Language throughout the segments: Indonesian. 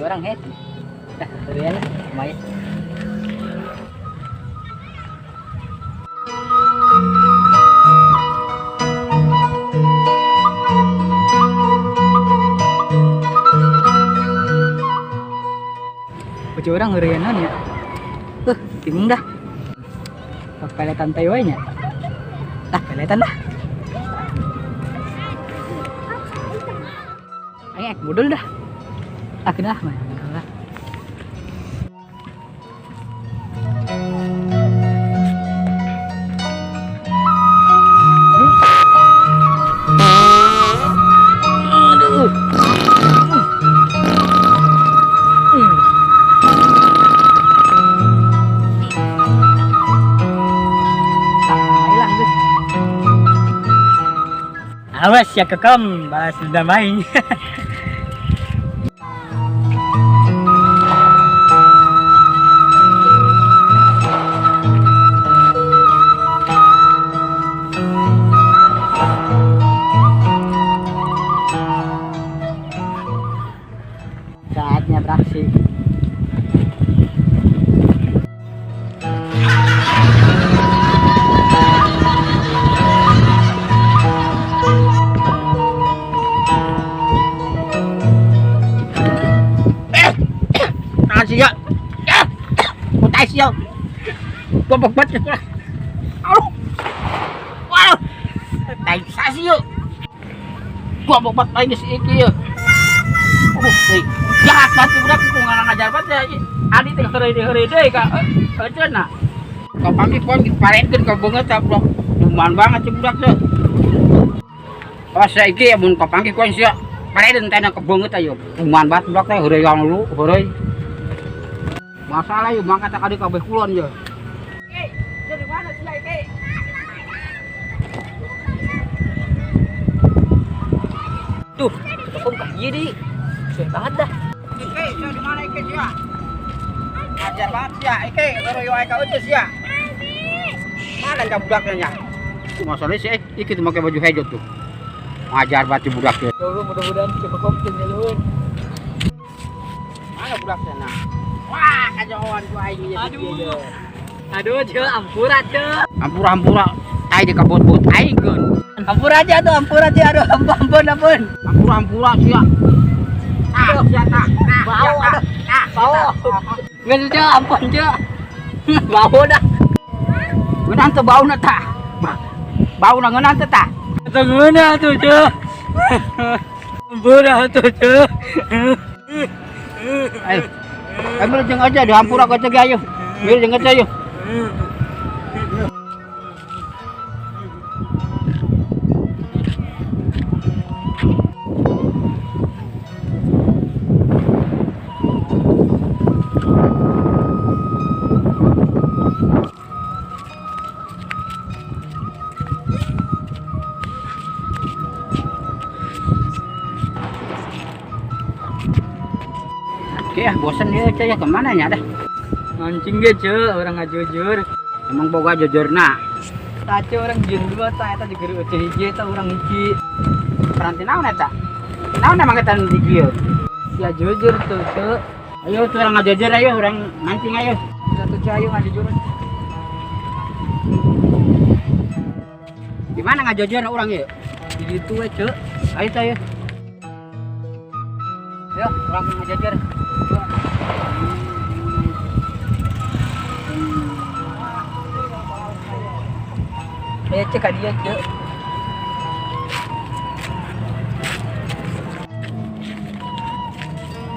Orang hết dah keren lumayan. Baju orang ngerianan ya. Bingung dah. Peletan taiwanya. Dah peletan dah. Angek budul dah. Akhirnya mah. Awas ya kekam, balas sudah main. Saatnya beraksi. Siya, putay siya, pabagbat niya pula. Wow, tay sa siya, pabagbat tayo niya si Iki ya. Jahat banget udah kung nggak ngajar banget ya. Adi teh herde kak, aja nak. Kau panggil parentin kau banget tak blok, lumayan banget sih budak tuh. Pas saya Iki ya bun kau panggil kau siya, parentin tanya kau banget ayo, lumayan banget budak teh herde yang lu herde. Masalah yuk mangkat tadi kabeh kulon ya. Oke, dari mana sih Iki? Tuh, ketemu kaki di. Sudah banget dah. Iki, di mana Iki ya? Ajar banget ya, Iki, baru yo Ika utus ya. Mana enggak budaknya? Masalahnya sih Iki tuh pakai baju hijau tuh. Ngajar banget budaknya. Tuh, mudah-mudahan coba komplit ya lu. Mana budaknya nah? Wah, kajauan gua ini jadi. Aduh, Ceu, ampura, Ceu. Ampura. Tai di kabut-but aing keun. Ampura aja tuh, ampura aja. Aduh, ampun. Ampura sia. Sia tak. Bau aduh. Bau. Geus, Ceu, ampun, Ceu. Bau dah. Ngeunaan teh bauna tah. Bauna ngeunaan teh tah. Teu ngeunaan tuh, Ceu. Ampura tuh, Ceu. Ayo. Ambil jeng aja dihampura ke cegi ayo. Ambil jeng aja ayo. Ya bosan dia ya kemana ya dah mancing dia orang ngajujur emang boga jujurna tace orang jin dua ta eta di geur eueuh hiji eta orang hiji peranti naon eta naon emang eta di kieu ya jujur tuh ayo tuh orang ngajujur ayo orang mancing ayo satu ayo ngajujur di mana ngajujur orang ya di ditu we ayo ta ayo ayo orang ngajujur cek dia Cek.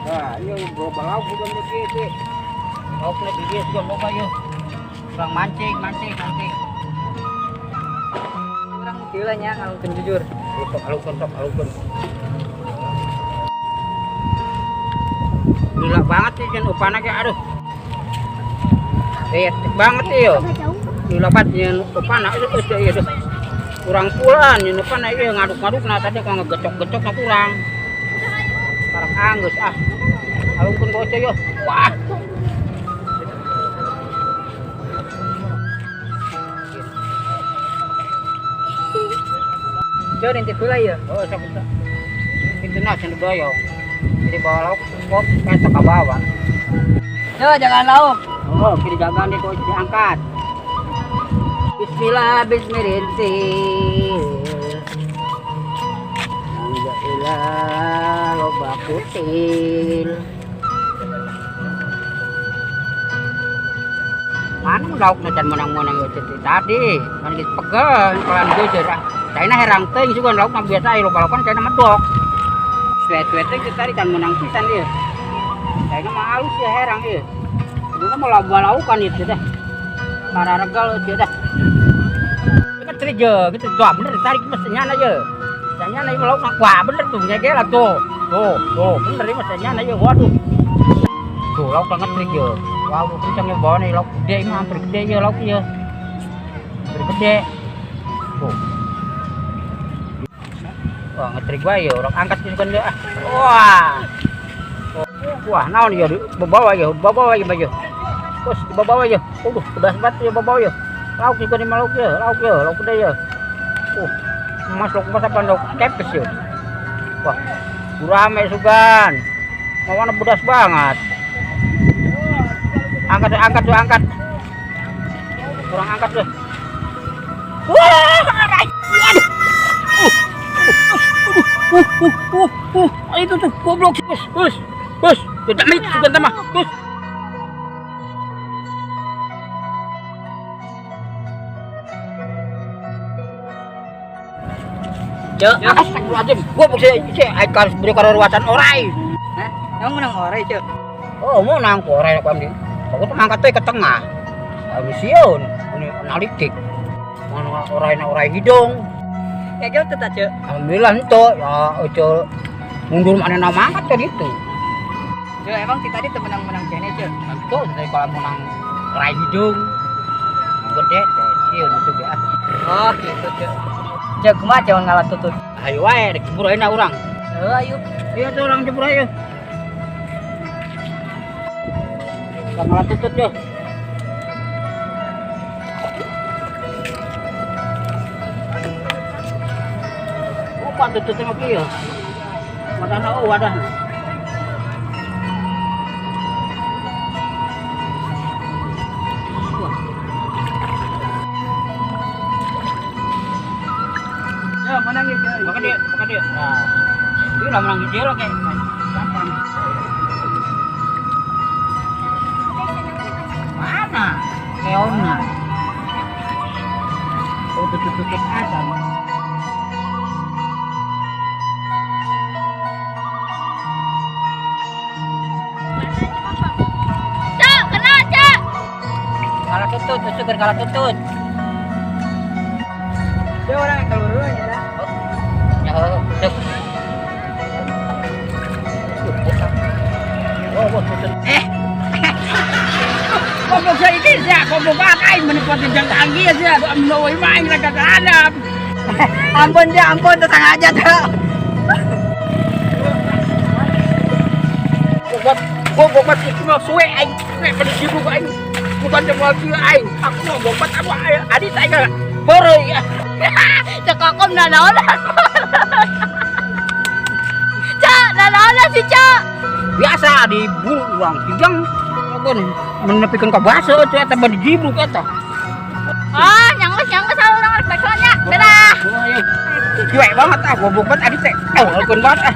Wah, ayo bro balau bukan begitu. Oke, dia sudah mau ayo. Orang mancing. Orang tilanya ngalungkeun jujur. Alungkeun. Gila banget sih jen upana ge aduh. Banget ieu. Gila banget jen upana itu ieu. Kurang pulan jen upana ieu ngaduk-ngaduk nah tadi kok ngegecok-gecok kurang. Sekarang anggeus ah. Alungkeun bocah yo. Wah. Jauh nanti pula ya. Oh, sabar. Itu nak cenderung doyong. Jadi bawa lauk, kok ketok ke bawah. Yo, jangan lauk. Oh, kiri gagang dia kok diangkat. Bismillah, bismillah. Alhamdulillah, loba putil. Mana lauk na menang-menang itu tadi. Kan kita pegang, pelan gue cerah. China herang teh juga lauk na biasa lo balapan China medok. Suet-suet teh tadi kan menang pisan dia. China mah halus ya herang dia. Dulu mau lauk kan itu dah. Para regal itu dah. Kita terje, kita doa bener tarik mesinnya aja. Mesinnya aja lauk nak wah bener tuh nyegel lah tuh. Tuh bener ini mesinnya aja. Waduh. Tuh lauk banget terje. Wow, kencangnya bawa nih lauk gede mah hampir gede ya lauknya. Hampir gede. Tuh. Wah, ngetrik gua ya, orang angkat juga dia. Wah. Wah, naon ya, bawa ya baju. Terus bawa ya. Udah sebat ya bawa ya. Lauk juga di lauk ya, lauk gede ya. Masuk apa lauk kepes ya. Wah, rame sugan. Mau bedas banget. Angkat. Kurang angkat deh. Wah, itu tuh goblok. Bus. Tidak nih sudah mah. Bus. Ya, astagfirullahaladzim. Gua bisa harus beri keruatan orai. Hah? Yang menang orai, Cuk. Oh, mau nang orai apa nih? Aku tuh ngangkat ke tengah. Mission, ini analitik. Mana orai hidung. Ya gitu tak, Cuk. Alhamdulillah ento, ya ojo mundur mana nama angkat kan itu. Cuk, emang kita tadi menang jene, Cuk. Itu dari kalau menang orai hidung. Gede, sion itu ya. Oh, gitu, Cuk. Cuk, kumaha jangan ngalah tutut. Ayo wae, dikebur aja orang. Ayo. Iya tuh orang jebur ayo. Ngalah tutut yo. Apa tututnya mah kieu? Wadahna wadahna. Ya, menang ya. Makan dia. Nah. Dia lah menang hijau kayak. Mana? Keona. Oh, tutup ada. Cak, kena, Cak. Kalah tutut, kalah tutut. Dia orang yang keluar ya. Ya, cek. Oh, tutut. Goblok saya ini sih, goblok pakai menikmati jang tanggi ya, menawai main lagi ke hadap. Ampun, tetang aja dah. Gobat itu mau suwe aing, pada sibuk aing. Bukan cuma lagi aing, aku mau gobat apa adik saya beroi ya. Cakakom na naon. Cak, na naon si Cak. Biasa di buang tigang. Pun menepikan ke bahasa itu eta badi jibruk eta. Ah, nyangles orang basonya. Dadah. Cuek banget goblok banget adik teh. Alkeun banget